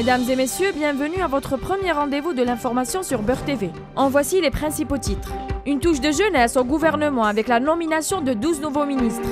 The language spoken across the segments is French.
Mesdames et messieurs, bienvenue à votre premier rendez-vous de l'information sur Beurre TV. En voici les principaux titres. Une touche de jeunesse au gouvernement avec la nomination de 12 nouveaux ministres.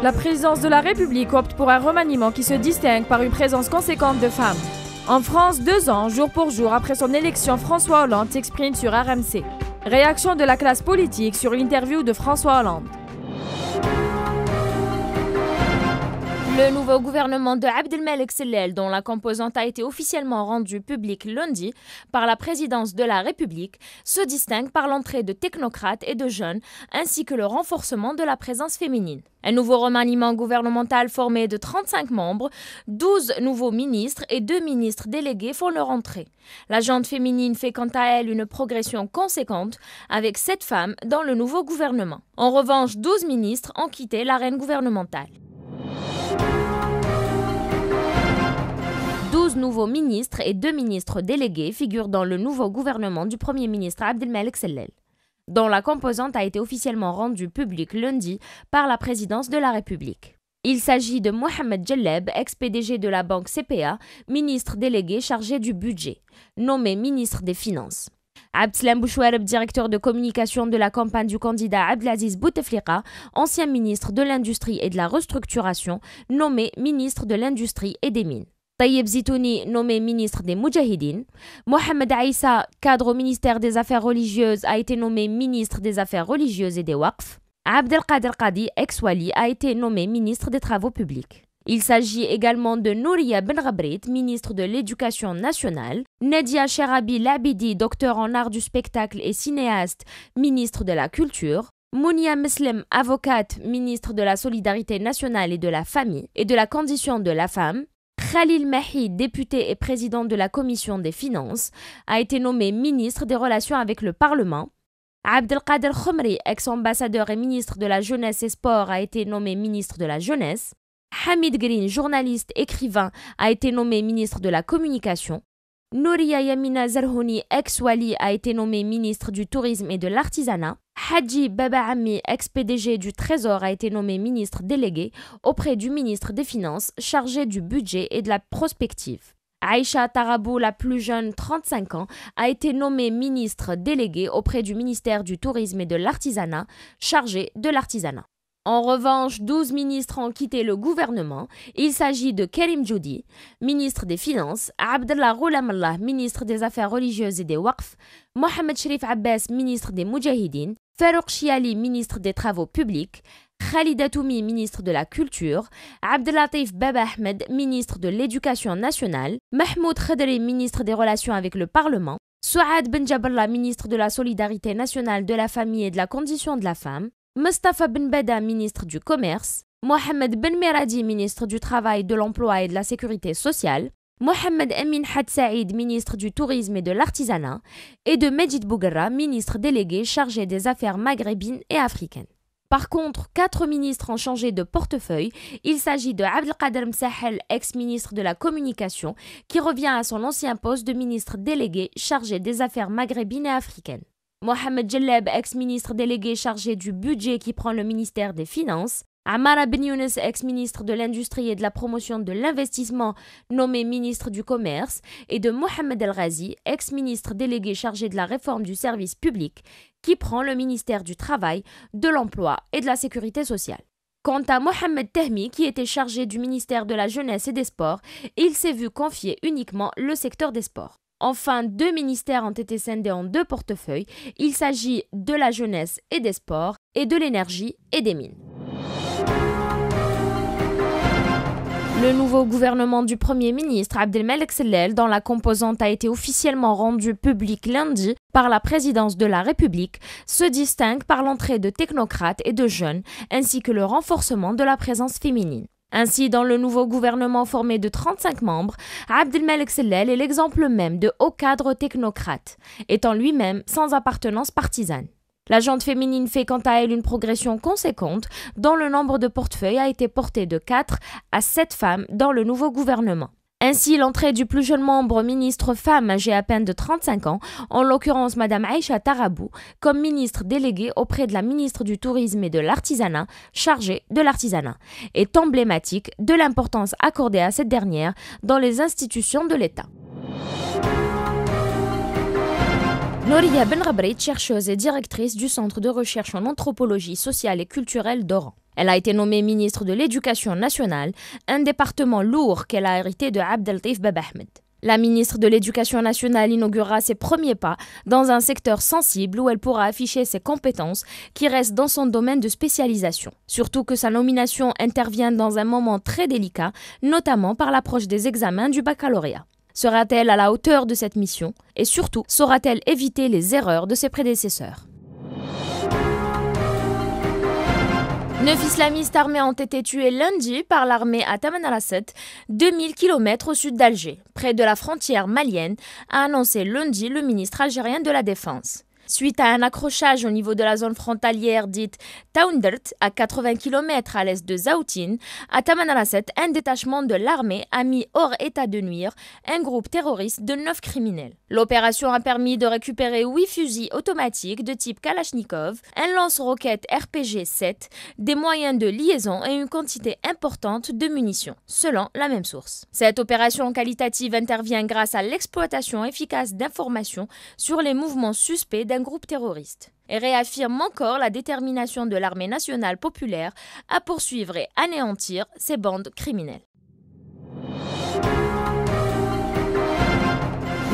La présidence de la République opte pour un remaniement qui se distingue par une présence conséquente de femmes. En France, 2 ans, jour pour jour après son élection, François Hollande s'exprime sur RMC. Réaction de la classe politique sur l'interview de François Hollande. Le nouveau gouvernement de Abdelmalek Sellel, dont la composante a été officiellement rendue publique lundi par la présidence de la République, se distingue par l'entrée de technocrates et de jeunes, ainsi que le renforcement de la présence féminine. Un nouveau remaniement gouvernemental formé de 35 membres, 12 nouveaux ministres et 2 ministres délégués font leur entrée. La gente féminine fait quant à elle une progression conséquente, avec 7 femmes dans le nouveau gouvernement. En revanche, 12 ministres ont quitté l'arène gouvernementale. 12 nouveaux ministres et 2 ministres délégués figurent dans le nouveau gouvernement du Premier ministre Abdelmalek Sellel, dont la composante a été officiellement rendue publique lundi par la présidence de la République. Il s'agit de Mohamed Jelleb, ex-PDG de la banque CPA, ministre délégué chargé du budget, nommé ministre des Finances. Abdeslam Bouchouareb, directeur de communication de la campagne du candidat Abdelaziz Bouteflika, ancien ministre de l'Industrie et de la Restructuration, nommé ministre de l'Industrie et des Mines. Taïeb Zitouni, nommé ministre des Moudjahidines. Mohamed Aïssa, cadre au ministère des Affaires religieuses, a été nommé ministre des Affaires religieuses et des Waqf. Abdelkader Qadi, ex-Wali, a été nommé ministre des Travaux publics. Il s'agit également de Nouria Ben Ghabrit, ministre de l'Éducation nationale, Nadia Cherabi Labidi, docteur en art du spectacle et cinéaste, ministre de la Culture, Mounia Meslem, avocate, ministre de la Solidarité nationale et de la Famille et de la Condition de la femme, Khalil Mahi, député et président de la Commission des Finances, a été nommé ministre des Relations avec le Parlement. Abdelkader Khomri, ex-ambassadeur et ministre de la Jeunesse et Sport, a été nommé ministre de la Jeunesse. Hamid Green, journaliste, écrivain, a été nommé ministre de la Communication. Nouria Yamina Zarhouni, ex-Wali, a été nommé ministre du Tourisme et de l'Artisanat. Hadji Baba Ami, ex-PDG du Trésor, a été nommé ministre délégué auprès du ministre des Finances, chargé du budget et de la prospective. Aïcha Tarabou, la plus jeune, 35 ans, a été nommée ministre déléguée auprès du ministère du Tourisme et de l'Artisanat, chargé de l'artisanat. En revanche, 12 ministres ont quitté le gouvernement. Il s'agit de Karim Djoudi, ministre des Finances, Abdallah Ghoulam-Allah, ministre des Affaires religieuses et des Waqf, Mohamed Cherif Abbas, ministre des Moudjahidines, Farouk Chiali, ministre des Travaux publics, Khalida Toumi, ministre de la Culture, Abdelatif Baba Ahmed, ministre de l'Éducation nationale, Mahmoud Khadri, ministre des Relations avec le Parlement, Souad Ben Jaballah, ministre de la Solidarité nationale, de la Famille et de la Condition de la femme, Mustafa Ben Bada, ministre du Commerce, Mohamed Ben Meradi, ministre du Travail, de l'Emploi et de la Sécurité sociale, Mohamed Amin Had Saïd, ministre du Tourisme et de l'Artisanat, et de Medjid Bouguerra, ministre délégué chargé des affaires maghrébines et africaines. Par contre, 4 ministres ont changé de portefeuille. Il s'agit de Abdelkader Msahel, ex-ministre de la Communication, qui revient à son ancien poste de ministre délégué chargé des affaires maghrébines et africaines. Mohamed Jelleb, ex-ministre délégué chargé du budget qui prend le ministère des Finances. Amara Ben Younes, ex-ministre de l'Industrie et de la Promotion de l'Investissement, nommé ministre du Commerce. Et de Mohamed El Ghazi, ex-ministre délégué chargé de la réforme du service public, qui prend le ministère du Travail, de l'Emploi et de la Sécurité sociale. Quant à Mohamed Tehmi, qui était chargé du ministère de la Jeunesse et des Sports, il s'est vu confier uniquement le secteur des sports. Enfin, 2 ministères ont été scindés en 2 portefeuilles. Il s'agit de la jeunesse et des sports et de l'énergie et des mines. Le nouveau gouvernement du Premier ministre Abdelmalek Sellel, dont la composante a été officiellement rendue publique lundi par la présidence de la République, se distingue par l'entrée de technocrates et de jeunes, ainsi que le renforcement de la présence féminine. Ainsi, dans le nouveau gouvernement formé de 35 membres, Abdelmalek Sellel est l'exemple même de haut cadre technocrate, étant lui-même sans appartenance partisane. La gente féminine fait quant à elle une progression conséquente, dont le nombre de portefeuilles a été porté de 4 à 7 femmes dans le nouveau gouvernement. Ainsi, l'entrée du plus jeune membre ministre femme âgée à peine de 35 ans, en l'occurrence Madame Aïcha Tarabou, comme ministre déléguée auprès de la ministre du Tourisme et de l'Artisanat, chargée de l'artisanat, est emblématique de l'importance accordée à cette dernière dans les institutions de l'État. Nouria Benrabrit, chercheuse et directrice du Centre de recherche en anthropologie sociale et culturelle d'Oran. Elle a été nommée ministre de l'Éducation nationale, un département lourd qu'elle a hérité de Abdeltif Bab Ahmed. La ministre de l'Éducation nationale inaugurera ses premiers pas dans un secteur sensible où elle pourra afficher ses compétences qui restent dans son domaine de spécialisation. Surtout que sa nomination intervient dans un moment très délicat, notamment par l'approche des examens du baccalauréat. Sera-t-elle à la hauteur de cette mission? Et surtout, saura-t-elle éviter les erreurs de ses prédécesseurs? 9 islamistes armés ont été tués lundi par l'armée à Tamanrasset, 2000 km au sud d'Alger, près de la frontière malienne, a annoncé lundi le ministre algérien de la Défense. Suite à un accrochage au niveau de la zone frontalière dite Taoundert, à 80 km à l'est de Zaoutin, à Tamanrasset, un détachement de l'armée a mis hors état de nuire un groupe terroriste de 9 criminels. L'opération a permis de récupérer 8 fusils automatiques de type Kalachnikov, un lance-roquettes RPG-7, des moyens de liaison et une quantité importante de munitions, selon la même source. Cette opération qualitative intervient grâce à l'exploitation efficace d'informations sur les mouvements suspects d'un groupe terroriste et réaffirme encore la détermination de l'armée nationale populaire à poursuivre et anéantir ces bandes criminelles.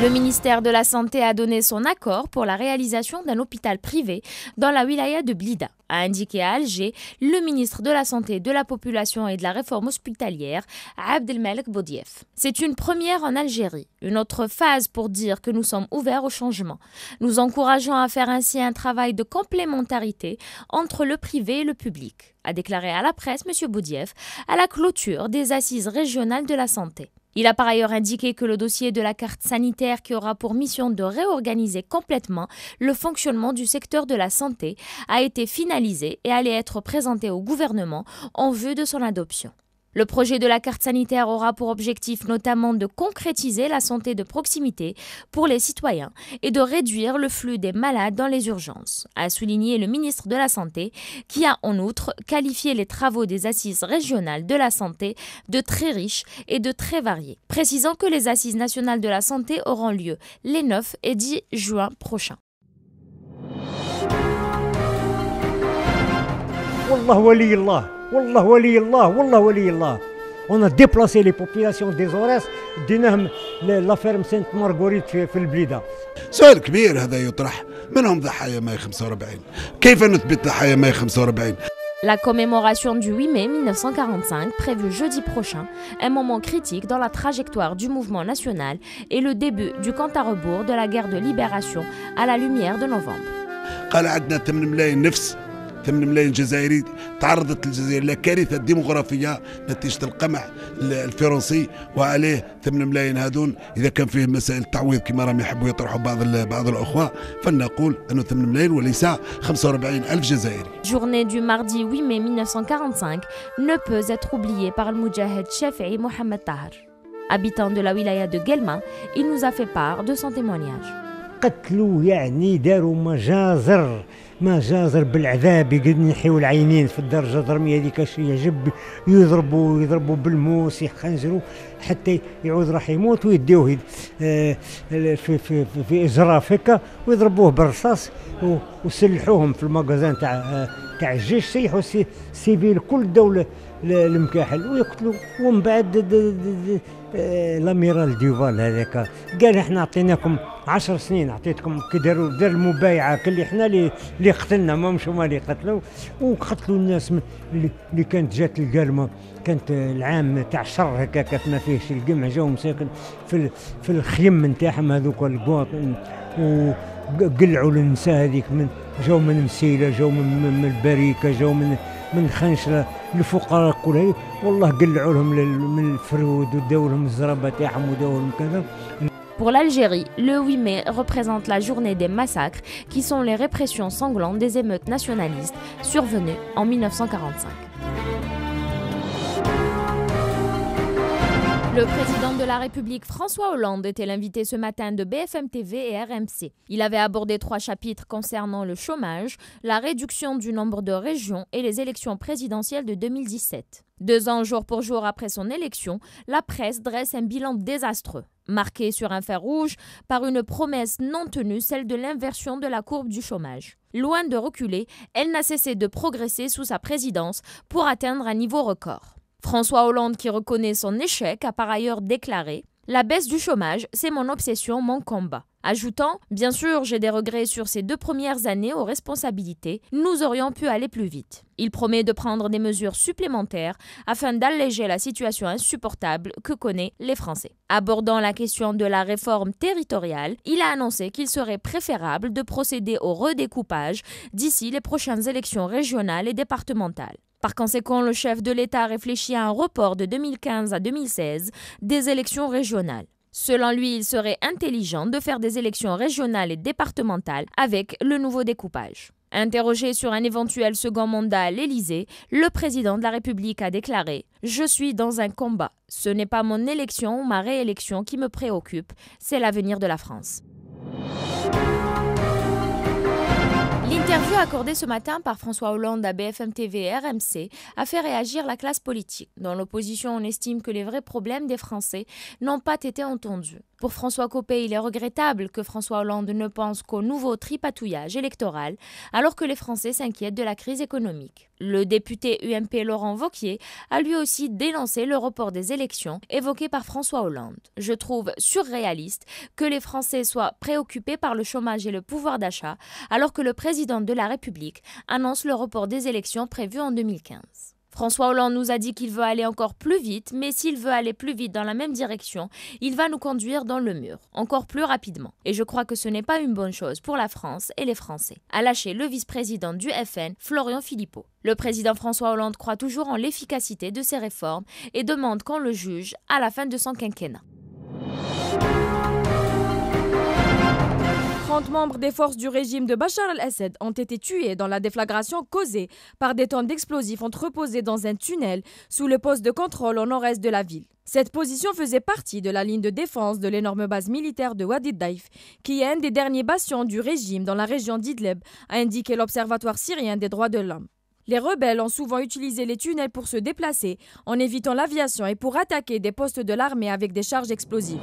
Le ministère de la Santé a donné son accord pour la réalisation d'un hôpital privé dans la wilaya de Blida, a indiqué à Alger le ministre de la Santé, de la Population et de la Réforme hospitalière, Abdelmalek Boudief. C'est une première en Algérie, une autre phase pour dire que nous sommes ouverts au changement. Nous encourageons à faire ainsi un travail de complémentarité entre le privé et le public, a déclaré à la presse M. Boudief à la clôture des assises régionales de la santé. Il a par ailleurs indiqué que le dossier de la carte sanitaire qui aura pour mission de réorganiser complètement le fonctionnement du secteur de la santé a été finalisé et allait être présenté au gouvernement en vue de son adoption. Le projet de la carte sanitaire aura pour objectif notamment de concrétiser la santé de proximité pour les citoyens et de réduire le flux des malades dans les urgences, a souligné le ministre de la Santé, qui a en outre qualifié les travaux des assises régionales de la santé de très riches et de très variés, précisant que les assises nationales de la santé auront lieu les 9 et 10 juin prochains. Wallah wali Allah. Wallah wali Allah, wallah wali Allah. On a déplacé les populations des Aurès ديناهم لا فيرم سانت مارغوريت في البليده. سؤال كبير هذا يطرح، من هم ضحايا ماي 45؟ كيف نثبت ضحايا ماي 45؟ La commémoration du 8 mai 1945, prévue jeudi prochain, un moment critique dans la trajectoire du mouvement national et le début du compte à rebours de la guerre de libération à la lumière de novembre. قال عندنا 8 ملايين نفس، 8 ملايين جزائري تعرضت الجزائر لكارثة ديموغرافية نتيجة القمع الفرنسي، وعليه 8 ملايين هذون إذا كان فيه مسائل تعويض كما راهم يحبوا يطرحوا بعض الأخوة، فلنقول أنه 8 ملايين وليس 45 ألف جزائري. Journée du mardi 8 mai 1945 ne peut être oubliée par le moudjahed Shafi'i Mohamed Tahar. Habitant de la wilaya de Guelma, il nous a fait part de son témoignage. قتلوا يعني داروا مجازر بالعذاب، يقعدوا يحيوا العينين في الدرجه الضرميه هذيك شي يعجب، يضربوا بالموس، يخنجروا حتى يعود راح يموت ويديوه في اجراف هكا ويضربوه بالرصاص وسلحوهم في المغازان تاع الجيش، سيحوا السيفيل كل دوله المكاحل ويقتلوا. ومن بعد الاميرال ديفال هذاك قال احنا عطيناكم 10 سنين، عطيتكم كي دار المبايعه كلي احنا اللي قتلنا، ما مش هما اللي قتلوا، وقتلوا الناس اللي كانت جات القرمه، كانت العام تاع الشر هكاك ما فيهش القمع، جاو مساكن في الخيم نتاعهم هذوك القواط، وقلعوا النساء هذيك جاو من مسيله، جاو من البريكه، جاو من خنشره، الفقراء كلها والله قلعوا لهم من الفرود وداو لهم الزرابه تاعهم وداو لهم كذا. Pour l'Algérie, le 8 mai représente la journée des massacres qui sont les répressions sanglantes des émeutes nationalistes survenues en 1945. Le président de la République François Hollande était l'invité ce matin de BFM TV et RMC. Il avait abordé 3 chapitres concernant le chômage, la réduction du nombre de régions et les élections présidentielles de 2017. 2 ans jour pour jour après son élection, la presse dresse un bilan désastreux. marquée sur un fer rouge par une promesse non tenue, celle de l'inversion de la courbe du chômage. Loin de reculer, elle n'a cessé de progresser sous sa présidence pour atteindre un niveau record. François Hollande, qui reconnaît son échec, a par ailleurs déclaré « La baisse du chômage, c'est mon obsession, mon combat ». Ajoutant « Bien sûr, j'ai des regrets sur ces 2 premières années aux responsabilités, nous aurions pu aller plus vite ». Il promet de prendre des mesures supplémentaires afin d'alléger la situation insupportable que connaissent les Français. Abordant la question de la réforme territoriale, il a annoncé qu'il serait préférable de procéder au redécoupage d'ici les prochaines élections régionales et départementales. Par conséquent, le chef de l'État réfléchit à un report de 2015 à 2016 des élections régionales. Selon lui, il serait intelligent de faire des élections régionales et départementales avec le nouveau découpage. Interrogé sur un éventuel second mandat à l'Élysée, le président de la République a déclaré « Je suis dans un combat. Ce n'est pas mon élection ou ma réélection qui me préoccupe, c'est l'avenir de la France ». L'interview accordée ce matin par François Hollande à BFM TV et RMC a fait réagir la classe politique. Dans l'opposition, on estime que les vrais problèmes des Français n'ont pas été entendus. Pour François Copé, il est regrettable que François Hollande ne pense qu'au nouveau tripatouillage électoral, alors que les Français s'inquiètent de la crise économique. Le député UMP Laurent Wauquiez a lui aussi dénoncé le report des élections évoqué par François Hollande. Je trouve surréaliste que les Français soient préoccupés par le chômage et le pouvoir d'achat, alors que le président de la République annonce le report des élections prévues en 2015. François Hollande nous a dit qu'il veut aller encore plus vite, mais s'il veut aller plus vite dans la même direction, il va nous conduire dans le mur, encore plus rapidement. Et je crois que ce n'est pas une bonne chose pour la France et les Français, a lâché le vice-président du FN, Florian Philippot. Le président François Hollande croit toujours en l'efficacité de ces réformes et demande qu'on le juge à la fin de son quinquennat. 30 membres des forces du régime de Bachar el-Assad ont été tués dans la déflagration causée par des tonnes d'explosifs entreposés dans un tunnel sous le poste de contrôle au nord-est de la ville. Cette position faisait partie de la ligne de défense de l'énorme base militaire de Wadi Daif, qui est un des derniers bastions du régime dans la région d'Idlib, a indiqué l'Observatoire syrien des droits de l'homme. Les rebelles ont souvent utilisé les tunnels pour se déplacer en évitant l'aviation et pour attaquer des postes de l'armée avec des charges explosives.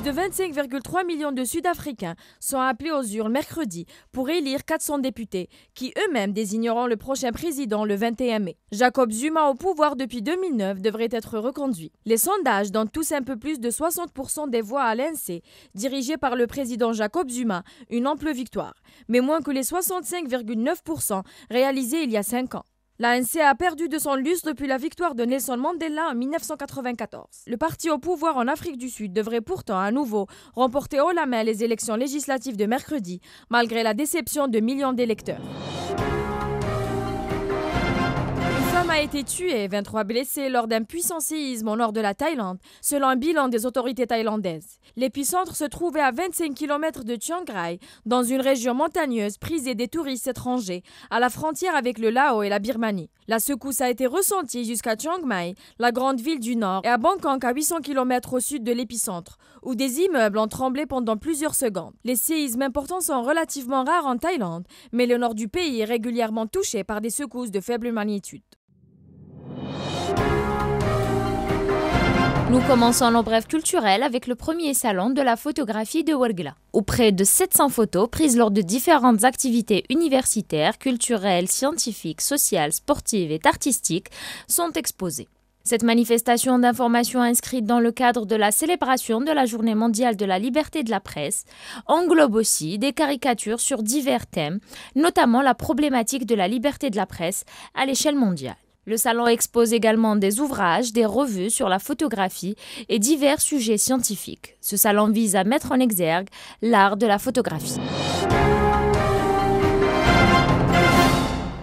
Plus de 25,3 millions de Sud-Africains sont appelés aux urnes mercredi pour élire 400 députés qui eux-mêmes désigneront le prochain président le 21 mai. Jacob Zuma au pouvoir depuis 2009 devrait être reconduit. Les sondages donnent tous un peu plus de 60% des voix à l'ANC, dirigé par le président Jacob Zuma, une ample victoire, mais moins que les 65,9% réalisés il y a 5 ans. L'ANC a perdu de son lustre depuis la victoire de Nelson Mandela en 1994. Le parti au pouvoir en Afrique du Sud devrait pourtant à nouveau remporter haut la main les élections législatives de mercredi, malgré la déception de millions d'électeurs. Une femme a été tuée et 23 blessés lors d'un puissant séisme au nord de la Thaïlande, selon un bilan des autorités thaïlandaises. L'épicentre se trouvait à 25 km de Chiang Rai, dans une région montagneuse prisée des touristes étrangers, à la frontière avec le Laos et la Birmanie. La secousse a été ressentie jusqu'à Chiang Mai, la grande ville du nord, et à Bangkok à 800 km au sud de l'épicentre, où des immeubles ont tremblé pendant plusieurs secondes. Les séismes importants sont relativement rares en Thaïlande, mais le nord du pays est régulièrement touché par des secousses de faible magnitude. Nous commençons nos brèves culturelles avec le premier salon de la photographie de Ouargla, où près de 700 photos prises lors de différentes activités universitaires, culturelles, scientifiques, sociales, sportives et artistiques sont exposées. Cette manifestation d'information inscrite dans le cadre de la célébration de la Journée mondiale de la liberté de la presse englobe aussi des caricatures sur divers thèmes, notamment la problématique de la liberté de la presse à l'échelle mondiale. Le salon expose également des ouvrages, des revues sur la photographie et divers sujets scientifiques. Ce salon vise à mettre en exergue l'art de la photographie.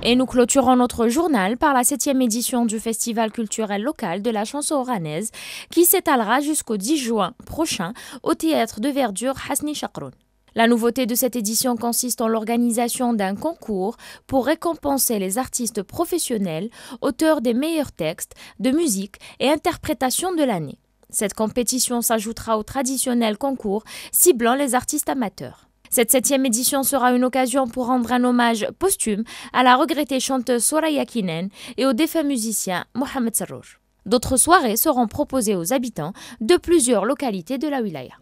Et nous clôturons notre journal par la 7e édition du Festival culturel local de la chanson oranaise qui s'étalera jusqu'au 10 juin prochain au théâtre de verdure Hasni Chakroun. La nouveauté de cette édition consiste en l'organisation d'un concours pour récompenser les artistes professionnels, auteurs des meilleurs textes, de musique et interprétations de l'année. Cette compétition s'ajoutera au traditionnel concours ciblant les artistes amateurs. Cette 7e édition sera une occasion pour rendre un hommage posthume à la regrettée chanteuse Soraya Kinen et au défunt musicien Mohamed Sarrour. D'autres soirées seront proposées aux habitants de plusieurs localités de la wilaya.